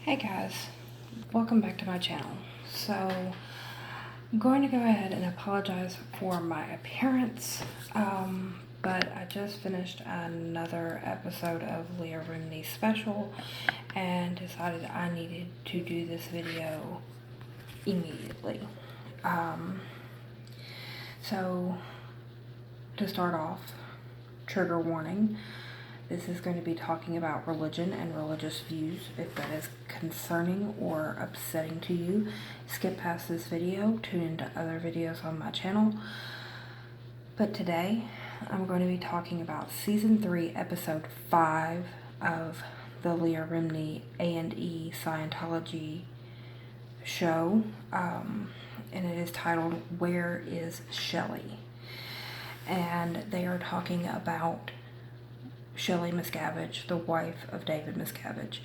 Hey guys, welcome back to my channel. So I'm going to go ahead and apologize for my appearance, but I just finished another episode of Leah Remini special and decided I needed to do this video immediately. So to start off, trigger warning. This is going to be talking about religion and religious views. If that is concerning or upsetting to you, skip past this video, tune into other videos on my channel. But today, I'm going to be talking about Season 3, Episode 5 of the Leah Remini A&E Scientology show. And it is titled, Where is Shelley? And they are talking about Shelley Miscavige, the wife of David Miscavige.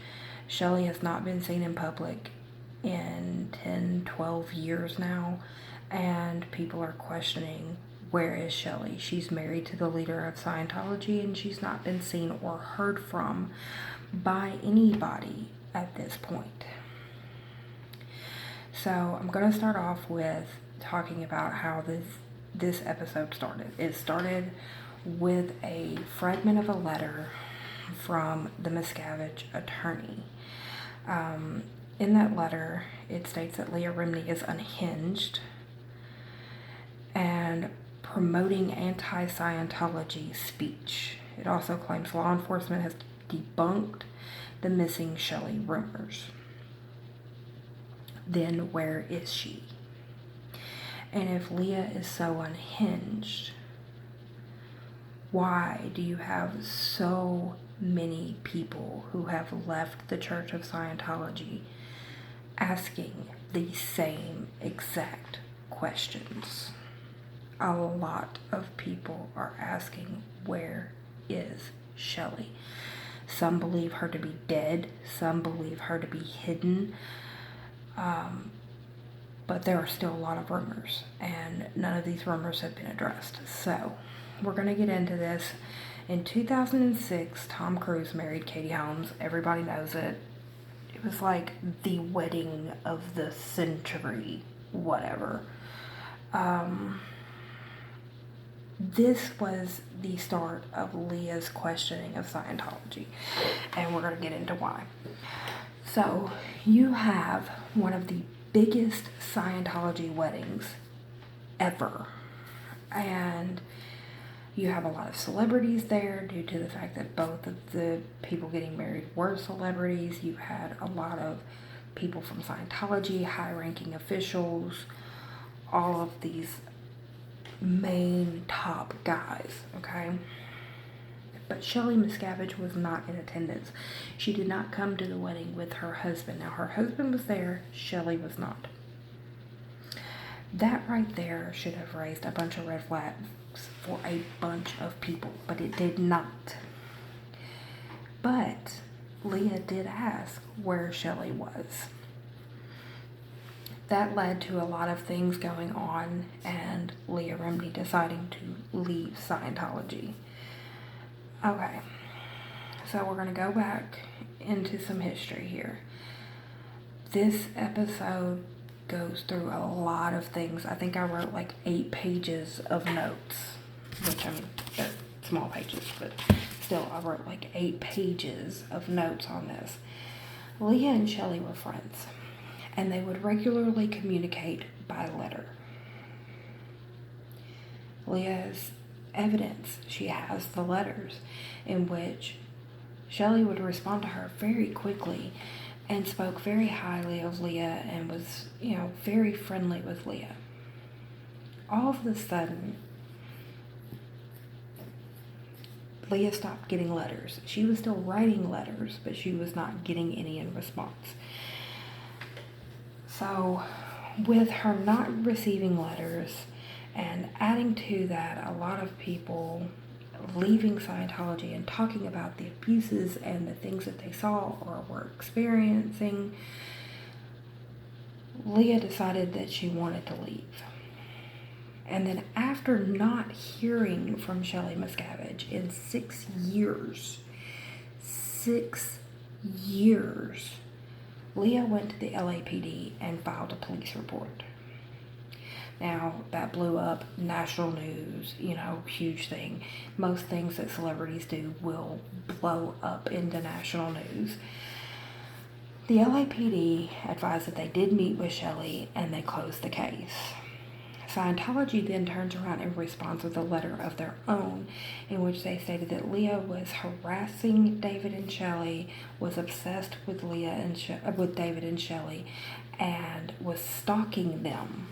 Shelley has not been seen in public in 10-12 years now, and people are questioning, where is Shelley? She's married to the leader of Scientology, and she's not been seen or heard from by anybody at this point. So I'm going to start off with talking about how this episode started. It started with a fragment of a letter from the Miscavige attorney. In that letter, it states that Leah Remini is unhinged and promoting anti-Scientology speech. It also claims law enforcement has debunked the missing Shelley rumors. Then where is she? And if Leah is so unhinged, why do you have so many people who have left the Church of Scientology asking the same exact questions? A lot of people are asking, where is Shelley? Some believe her to be dead, some believe her to be hidden, but there are still a lot of rumors, and none of these rumors have been addressed. So we're going to get into this. In 2006, Tom Cruise married Katie Holmes. Everybody knows it. It was like the wedding of the century, whatever. This was the start of Leah's questioning of Scientology, and we're going to get into why. So you have one of the biggest Scientology weddings ever, and you have a lot of celebrities there due to the fact that both of the people getting married were celebrities. You had a lot of people from Scientology, high-ranking officials, all of these main top guys, okay? But Shelley Miscavige was not in attendance. She did not come to the wedding with her husband. Now, her husband was there, Shelley was not. That right there should have raised a bunch of red flags for a bunch of people, but it did not. But Leah did ask where Shelley was. That led to a lot of things going on, and Leah Remini deciding to leave Scientology. Okay, so we're going to go back into some history here. This episode goes through a lot of things. I think I wrote like 8 pages of notes, which, I mean, they're small pages, but still, I wrote like 8 pages of notes on this. Leah and Shelley were friends, and they would regularly communicate by letter. Leah's evidence, she has the letters in which Shelley would respond to her very quickly and spoke very highly of Leah and was, very friendly with Leah. All of a sudden, Leah stopped getting letters. She was still writing letters, but she was not getting any in response. So, with her not receiving letters, and adding to that a lot of people leaving Scientology and talking about the abuses and the things that they saw or were experiencing, Leah decided that she wanted to leave. And then after not hearing from Shelley Miscavige in 6 years, Leah went to the LAPD and filed a police report. Now, that blew up, national news, huge thing. Most things that celebrities do will blow up into national news. The LAPD advised that they did meet with Shelley and they closed the case. Scientology then turns around in response with a letter of their own in which they stated that Leah was harassing David and Shelley, was obsessed with with David and Shelley, and was stalking them.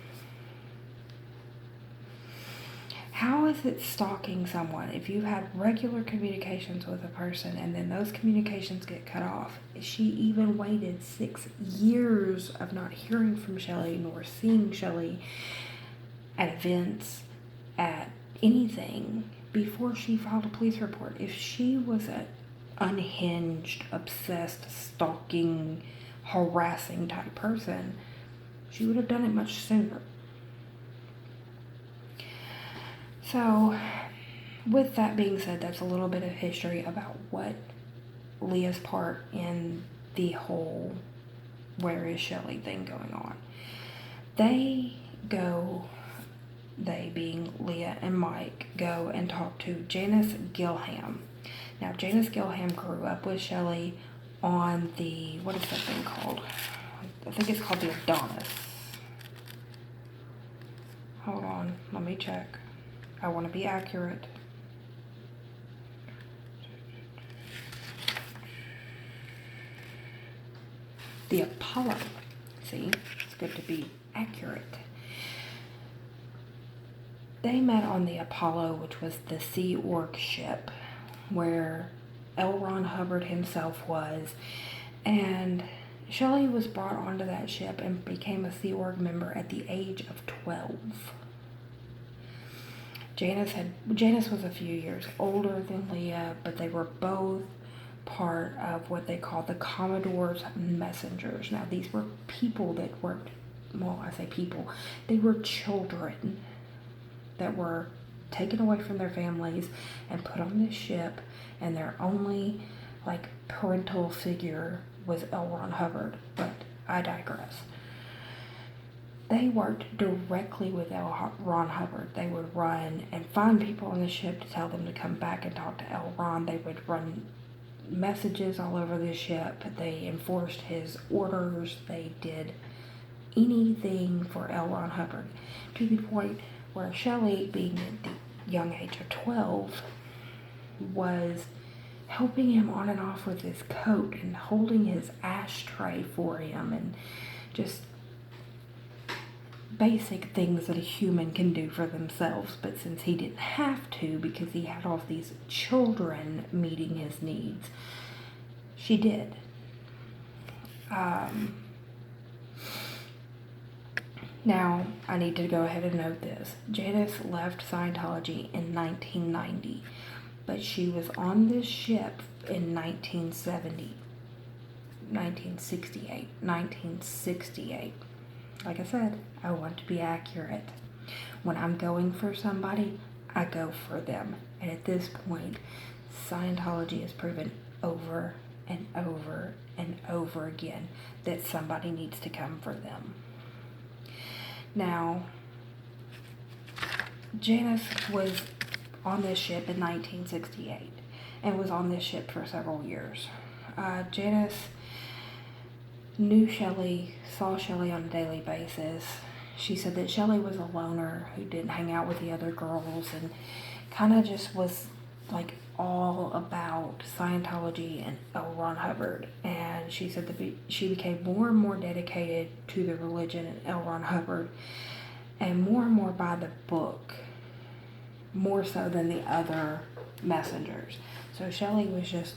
How is it stalking someone if you've had regular communications with a person and then those communications get cut off? She even waited 6 years of not hearing from Shelley nor seeing Shelley at events, at anything, before she filed a police report. If she was an unhinged, obsessed, stalking, harassing type person, she would have done it much sooner. So, with that being said, that's a little bit of history about what Leah's part in the whole where is Shelley thing going on. They being Leah and Mike, go and talk to Janice Gilham. Now, Janice Gilham grew up with Shelley on the, what is that thing called? I think it's called the Adonis. Hold on, let me check. I want to be accurate. The Apollo. See, it's good to be accurate. They met on the Apollo, which was the Sea Org ship, where L. Ron Hubbard himself was, and Shelley was brought onto that ship and became a Sea Org member at the age of 12. Janice was a few years older than Leah, but they were both part of what they call the Commodore's messengers. Now, these were people that worked, well, I say people, they were children that were taken away from their families and put on this ship, and their only parental figure was L. Ron Hubbard, but I digress. They worked directly with L. Ron Hubbard. They would run and find people on the ship to tell them to come back and talk to L. Ron. They would run messages all over the ship. They enforced his orders. They did anything for L. Ron Hubbard, to the point where Shelley, being at the young age of 12, was helping him on and off with his coat and holding his ashtray for him, and just basic things that a human can do for themselves. But since he didn't have to, because he had all these children meeting his needs, she did. Now, I need to go ahead and note this. Janice left Scientology in 1990, but she was on this ship in 1968. Like I said, I want to be accurate. When I'm going for somebody, I go for them. And at this point, Scientology has proven over and over and over again that somebody needs to come for them. Now, Janice was on this ship in 1968 and was on this ship for several years. Janice knew Shelley, saw Shelley on a daily basis. She said that Shelley was a loner who didn't hang out with the other girls and kind of just was all about Scientology and L. Ron Hubbard. And she said that she became more and more dedicated to the religion and L. Ron Hubbard, and more by the book, more so than the other messengers. So Shelley was just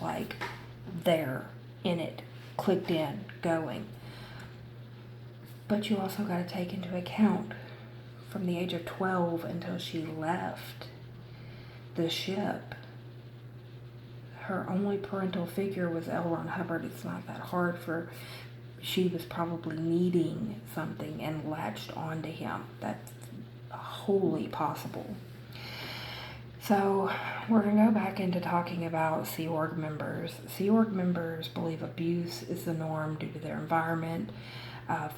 there, in it, clicked in, going. But you also got to take into account, from the age of 12 until she left the ship, her only parental figure was L. Ron Hubbard. It's not that hard she was probably needing something and latched onto him. That's wholly possible. So we're going to go back into talking about Sea Org members. Sea Org members believe abuse is the norm due to their environment.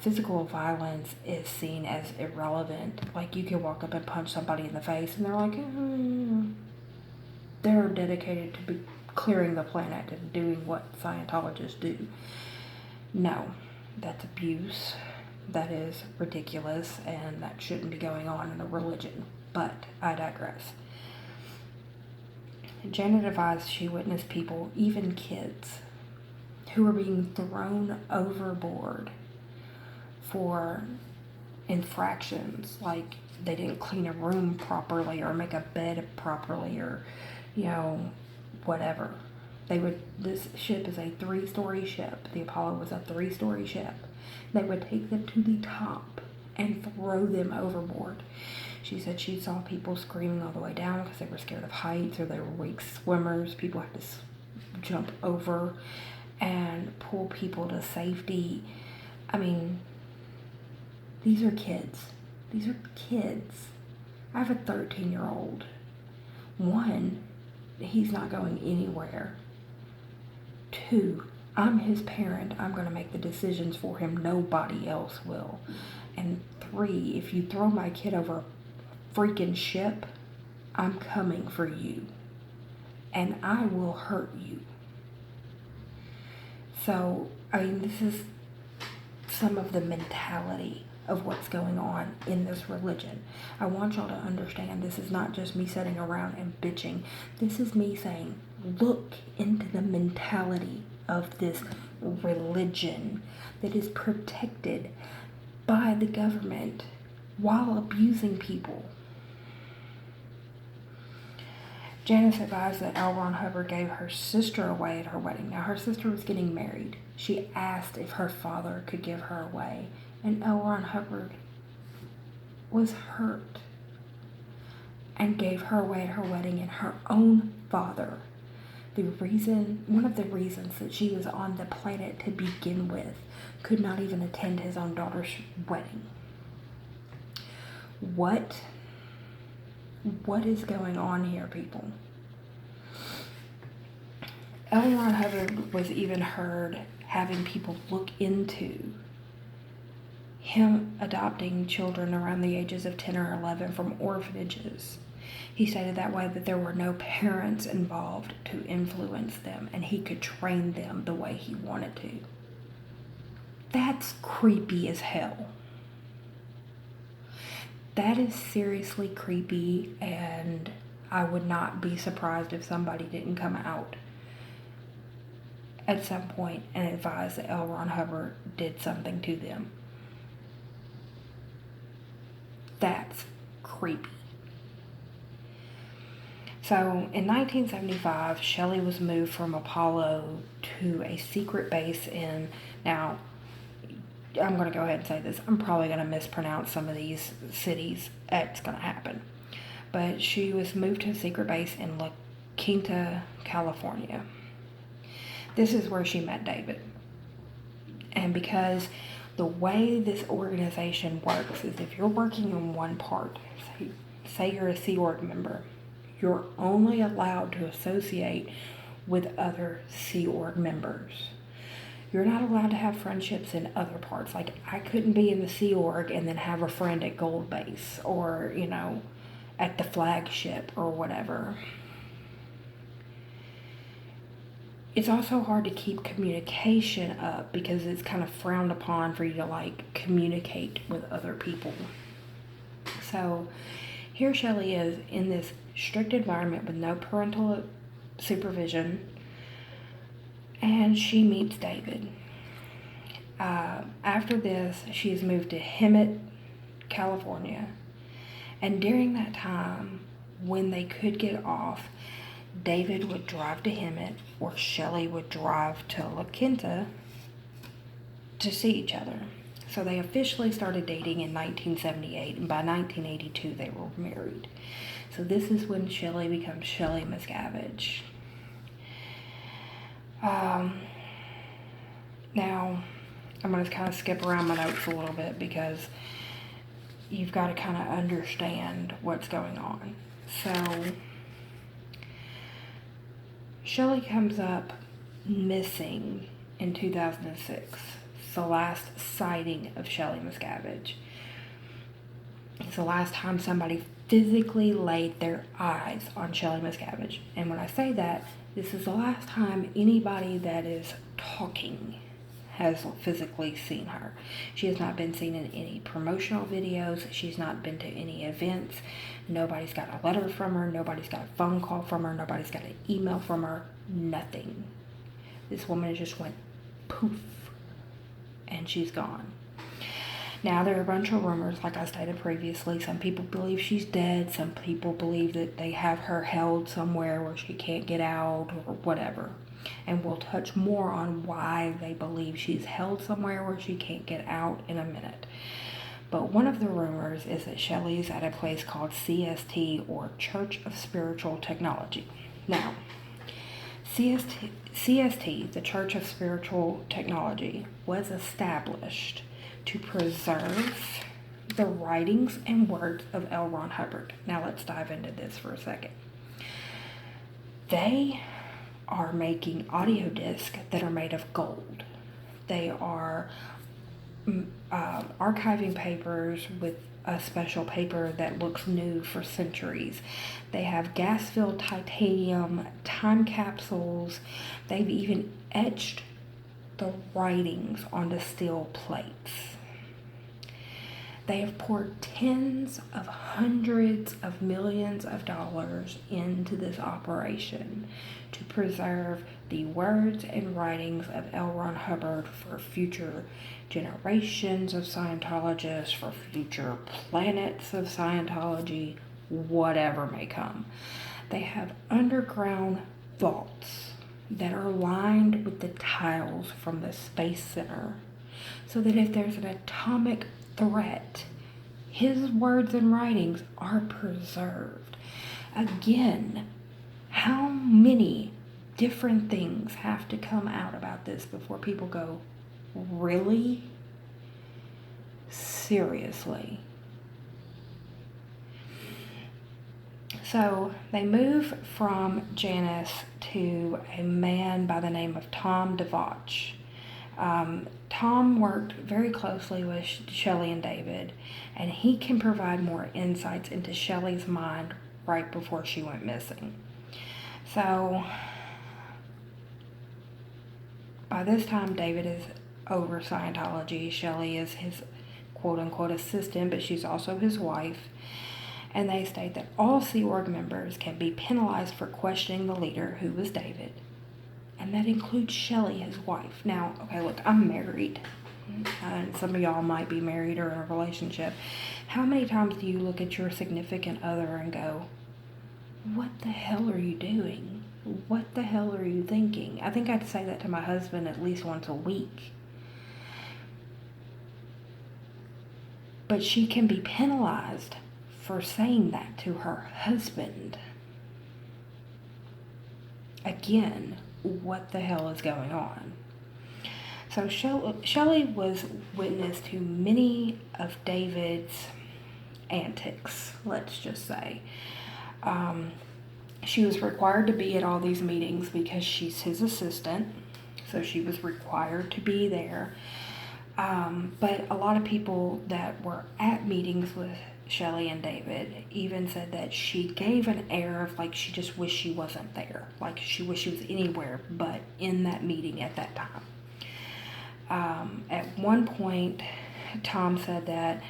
Physical violence is seen as irrelevant. Like, you can walk up and punch somebody in the face and they're like, they're dedicated to be clearing the planet and doing what Scientologists do. No, that's abuse. That is ridiculous, and that shouldn't be going on in a religion. But I digress. Janet advised she witnessed people, even kids, who were being thrown overboard for infractions, like they didn't clean a room properly or make a bed properly, or, whatever. This ship is a 3-story ship. The Apollo was a 3-story ship. They would take them to the top and throw them overboard. She said she saw people screaming all the way down because they were scared of heights or they were weak swimmers. People had to jump over and pull people to safety. I mean, these are kids. These are kids. I have a 13-year-old. One, he's not going anywhere. 2, I'm his parent. I'm going to make the decisions for him. Nobody else will. And 3, if you throw my kid over a freaking ship, I'm coming for you. And I will hurt you. So, this is some of the mentality of what's going on in this religion. I want y'all to understand, this is not just me sitting around and bitching. This is me saying, look into the mentality of this religion that is protected by the government while abusing people. Janice advised that L. Ron Hubbard gave her sister away at her wedding. Now, her sister was getting married. She asked if her father could give her away, and L. Ron Hubbard was hurt and gave her away at her wedding, and her own father, one of the reasons that she was on the planet to begin with, could not even attend his own daughter's wedding. What is going on here, people? L. Ron Hubbard was even heard having people look into him adopting children around the ages of 10 or 11 from orphanages. He stated that way that there were no parents involved to influence them, and he could train them the way he wanted to. That's creepy as hell. That is seriously creepy, and I would not be surprised if somebody didn't come out at some point and advise that L. Ron Hubbard did something to them. That's creepy. So, in 1975, Shelley was moved from Apollo to a secret base in, now, I'm going to go ahead and say this, I'm probably going to mispronounce some of these cities. It's going to happen. But she was moved to a secret base in La Quinta, California. This is where she met David. And because the way this organization works is if you're working in one part, say you're a Sea Org member, you're only allowed to associate with other Sea Org members. You're not allowed to have friendships in other parts. Like, I couldn't be in the Sea Org and then have a friend at Gold Base or, at the flagship or whatever. It's also hard to keep communication up because it's kind of frowned upon for you to, communicate with other people. So, here Shelley is in this strict environment with no parental supervision, and she meets David. After this, she is moved to Hemet, California, and during that time, when they could get off, David would drive to Hemet, or Shelley would drive to La Quinta to see each other. So they officially started dating in 1978, and by 1982 they were married. So this is when Shelley becomes Shelley Miscavige. Now, I'm going to kind of skip around my notes a little bit because you've got to kind of understand what's going on. So, Shelley comes up missing in 2006. It's the last sighting of Shelley Miscavige. It's the last time somebody physically laid their eyes on Shelley Miscavige. And when I say that, this is the last time anybody that is talking has physically seen her. She has not been seen in any promotional videos. She's not been to any events. Nobody's got a letter from her. Nobody's got a phone call from her. Nobody's got an email from her. Nothing. This woman just went poof, and she's gone. Now, there are a bunch of rumors, like I stated previously. Some people believe she's dead. Some people believe that they have her held somewhere where she can't get out or whatever. And we'll touch more on why they believe she's held somewhere where she can't get out in a minute. But one of the rumors is that Shelley's at a place called CST, or Church of Spiritual Technology. Now, CST, the Church of Spiritual Technology, was established to preserve the writings and words of L. Ron Hubbard. Now let's dive into this for a second. They are making audio discs that are made of gold. They are archiving papers with a special paper that looks new for centuries. They have gas-filled titanium time capsules. They've even etched the writings onto steel plates. They have poured tens of hundreds of millions of dollars into this operation to preserve the words and writings of L. Ron Hubbard for future generations of Scientologists, for future planets of Scientology, whatever may come. They have underground vaults that are lined with the tiles from the Space Center, so that if there's an atomic threat, his words and writings are preserved. Again, how many different things have to come out about this before people go, really? Seriously? So they move from Janice to a man by the name of Tom DeVoch. Tom worked very closely with Shelley and David, and he can provide more insights into Shelley's mind right before she went missing. So by this time, David is over Scientology. Shelley is his quote-unquote assistant, but she's also his wife. And they state that all Sea Org members can be penalized for questioning the leader, who was David. And that includes Shelley, his wife. Now, okay, look, I'm married. And some of y'all might be married or in a relationship. How many times do you look at your significant other and go, what the hell are you doing? What the hell are you thinking? I think I'd say that to my husband at least once a week. But she can be penalized for saying that to her husband. Again, what the hell is going on? So Shelley was witness to many of David's antics, let's just say. She was required to be at all these meetings because she's his assistant, so she was required to be there. But a lot of people that were at meetings with Shelley and David even said that she gave an air of like she just wished she wasn't there, like she wished she was anywhere but in that meeting at that time. At one point, Tom said that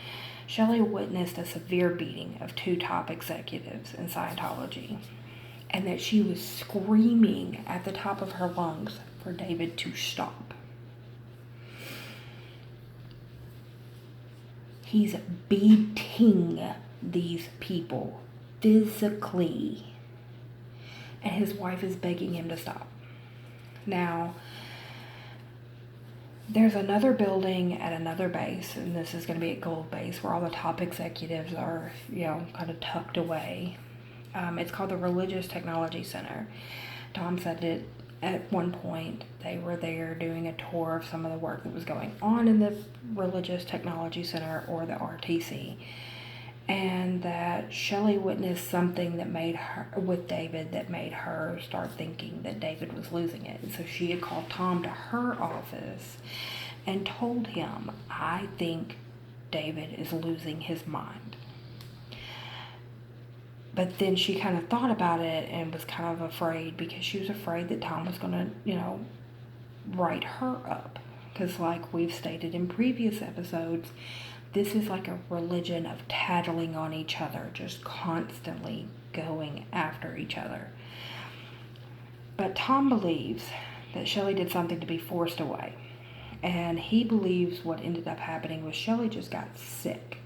Shelley witnessed a severe beating of two top executives in Scientology, and that she was screaming at the top of her lungs for David to stop. He's beating these people physically, and his wife is begging him to stop. Now, there's another building at another base, and this is going to be at Gold Base, where all the top executives are, kind of tucked away. It's called the Religious Technology Center. Tom said that at one point they were there doing a tour of some of the work that was going on in the Religious Technology Center, or the RTC. and that Shelley witnessed something that made her, with David, that made her start thinking that David was losing it. And so she had called Tom to her office and told him, I think David is losing his mind. But then she kind of thought about it and was kind of afraid, because she was afraid that Tom was going to, write her up. Because like we've stated in previous episodes, this is like a religion of tattling on each other, just constantly going after each other. But Tom believes that Shelley did something to be forced away. And he believes what ended up happening was Shelley just got sick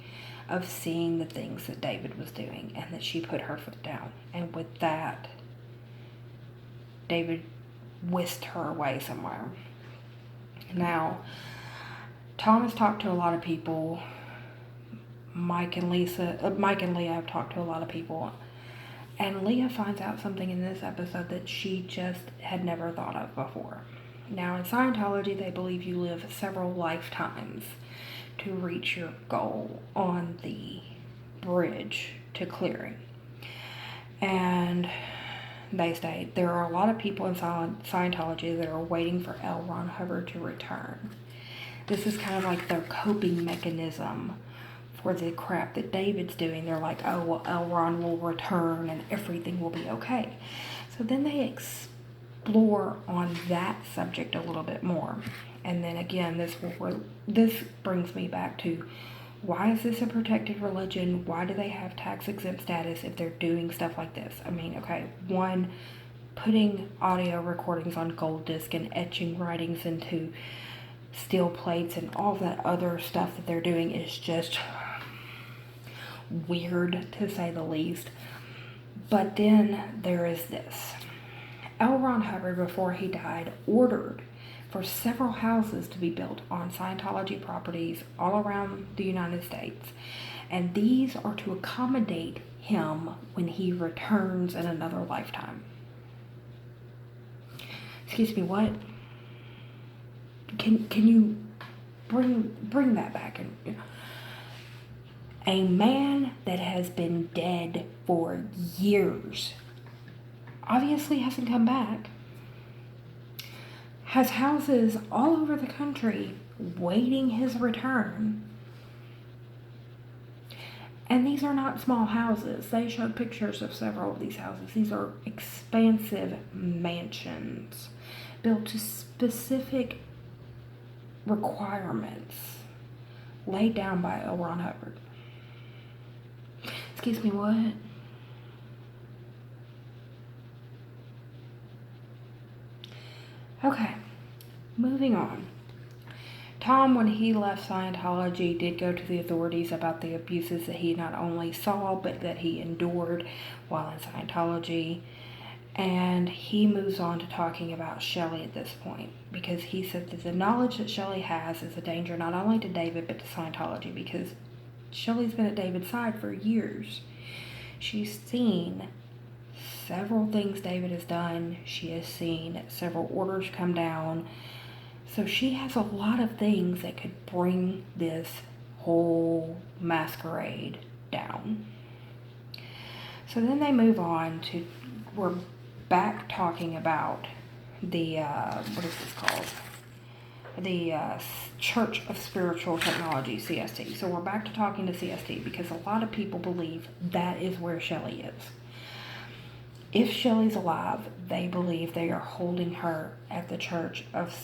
of seeing the things that David was doing, and that she put her foot down. And with that, David whisked her away somewhere. Now, Tom has talked to a lot of people. Mike and Leah have talked to a lot of people. And Leah finds out something in this episode that she just had never thought of before. Now, in Scientology, they believe you live several lifetimes to reach your goal on the bridge to clearing. And they state there are a lot of people in Scientology that are waiting for L. Ron Hubbard to return. This is kind of like their coping mechanism for the crap that David's doing. They're like, oh, well, L. Ron will return and everything will be okay. So then they explore on that subject a little bit more. And then again, this brings me back to, why is this a protected religion? Why do they have tax exempt status if they're doing stuff like this? I mean, okay, one, putting audio recordings on gold disc and etching writings into steel plates and all that other stuff that they're doing is just weird, to say the least. But then there is this. L. Ron Hubbard, before he died, ordered for several houses to be built on Scientology properties all around the United States. And these are to accommodate him when he returns in another lifetime. Excuse me, what? Can you bring that back? A man that has been dead for years obviously hasn't come back, has houses all over the country waiting his return. And these are not small houses. They showed pictures of several of these houses. These are expansive mansions built to specific requirements laid down by L. Ron Hubbard. Excuse me, what? Okay, moving on. Tom, when he left Scientology, did go to the authorities about the abuses that he not only saw, but that he endured while in Scientology. And he moves on to talking about Shelley at this point, because he said that the knowledge that Shelley has is a danger not only to David, but to Scientology, because Shelley's been at David's side for years. She's seen several things David has done. She has seen several orders come down. So she has a lot of things that could bring this whole masquerade down. So then they move on to, we're back talking about the, what is this called? The Church of Spiritual Technology, CST. So we're back to talking to CST, because a lot of people believe that is where Shelley is. If Shelley's alive, they believe they are holding her at the Church of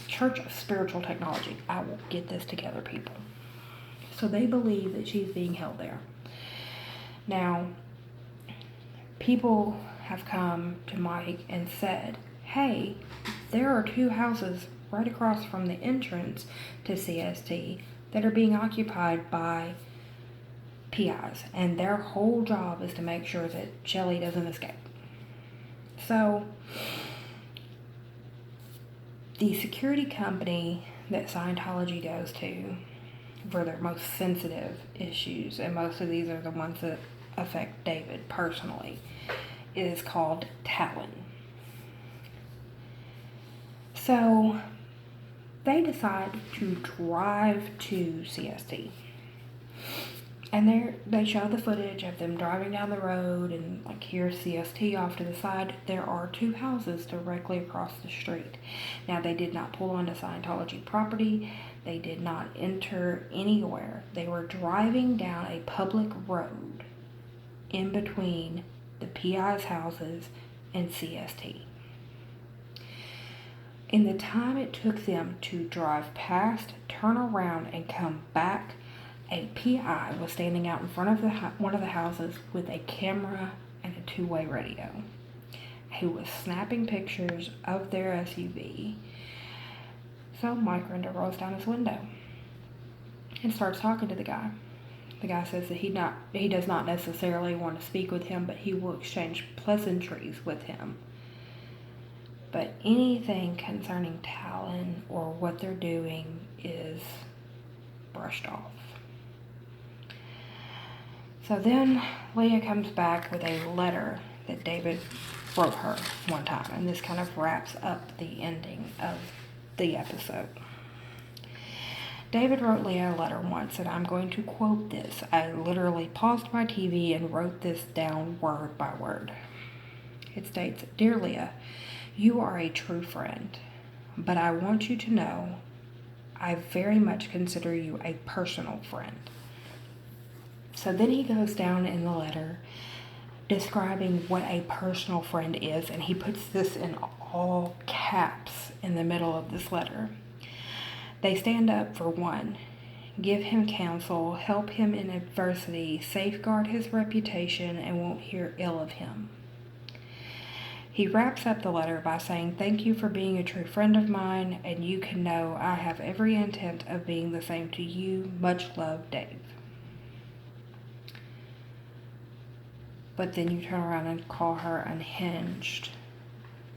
Church of Spiritual Technology. I will get this together, people. So they believe that she's being held there. Now, people have come to Mike and said, hey, there are 2 houses right across from the entrance to CST that are being occupied by PIs, and their whole job is to make sure that Shelley doesn't escape. So, the security company that Scientology goes to for their most sensitive issues, and most of these are the ones that affect David personally, is called Talon. So, they decide to drive to CST. And they show the footage of them driving down the road, and like here's CST off to the side. There are two houses directly across the street. Now, they did not pull onto Scientology property. They did not enter anywhere. They were driving down a public road in between the PI's houses and CST. In the time it took them to drive past, turn around, and come back, a PI was standing out in front of one of the houses with a camera and a two-way radio, who was snapping pictures of their SUV. So Mike Rinder rolls down his window and starts talking to the guy. The guy says that he does not necessarily want to speak with him, but he will exchange pleasantries with him. But anything concerning Talon or what they're doing is brushed off. So then Leah comes back with a letter that David wrote her one time, and this kind of wraps up the ending of the episode. David wrote Leah a letter once, and I'm going to quote this. I literally paused my TV and wrote this down word by word. It states, "Dear Leah, you are a true friend, but I want you to know I very much consider you a personal friend." So then he goes down in the letter describing what a personal friend is, and he puts this in all caps in the middle of this letter. They stand up for one, give him counsel, help him in adversity, safeguard his reputation, and won't hear ill of him. He wraps up the letter by saying, "Thank you for being a true friend of mine, and you can know I have every intent of being the same to you. Much love, Dave." But then you turn around and call her unhinged,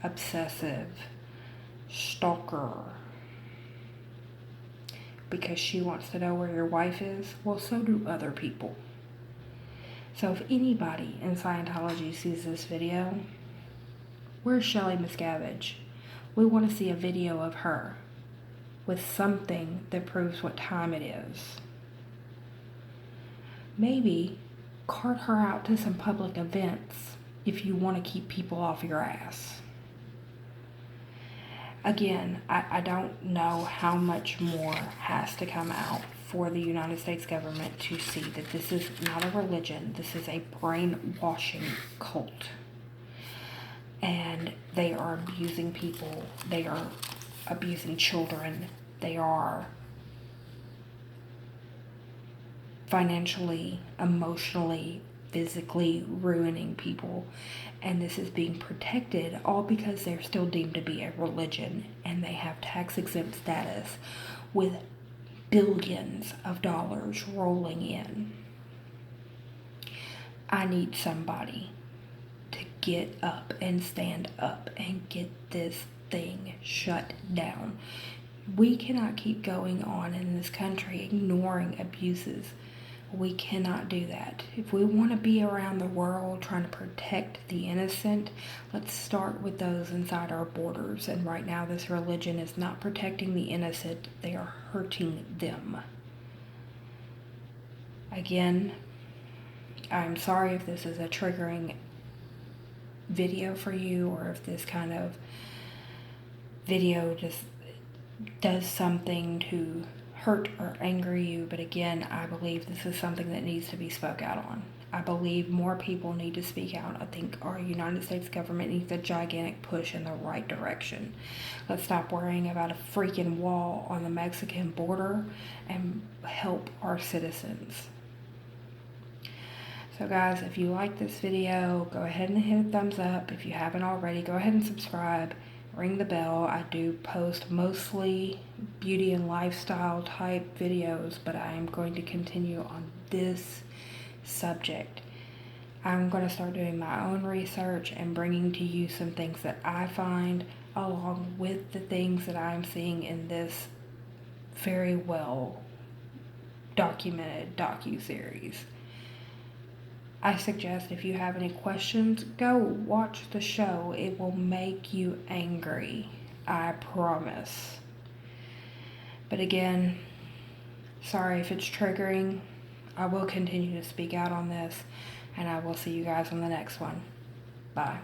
obsessive, stalker, because she wants to know where your wife is. Well, so do other people. So if anybody in Scientology sees this video, where's Shelley Miscavige? We want to see a video of her with something that proves what time it is. Maybe cart her out to some public events if you want to keep people off your ass. Again, I don't know how much more has to come out for the United States government to see that this is not a religion. This is a brainwashing cult. And they are abusing people. They are abusing children. They are financially, emotionally, physically ruining people. And this is being protected all because they're still deemed to be a religion, and they have tax exempt status with billions of dollars rolling in. I need somebody to get up and stand up and get this thing shut down. We cannot keep going on in this country ignoring abuses. We cannot do that. If we want to be around the world trying to protect the innocent, let's start with those inside our borders. And right now, this religion is not protecting the innocent. They are hurting them. Again, I'm sorry if this is a triggering video for you, or if this kind of video just does something to hurt or anger you. But again, I believe this is something that needs to be spoke out on. I believe more people need to speak out. I think our United States government needs a gigantic push in the right direction. Let's stop worrying about a freaking wall on the Mexican border and help our citizens. So guys, if you like this video, go ahead and hit a thumbs up. If you haven't already, go ahead and subscribe. Ring the bell. I do post mostly beauty and lifestyle type videos, but I am going to continue on this subject. I'm going to start doing my own research and bringing to you some things that I find, along with the things that I'm seeing in this very well documented docuseries. I suggest if you have any questions, go watch the show. It will make you angry. I promise. But again, sorry if it's triggering. I will continue to speak out on this, and I will see you guys on the next one. Bye.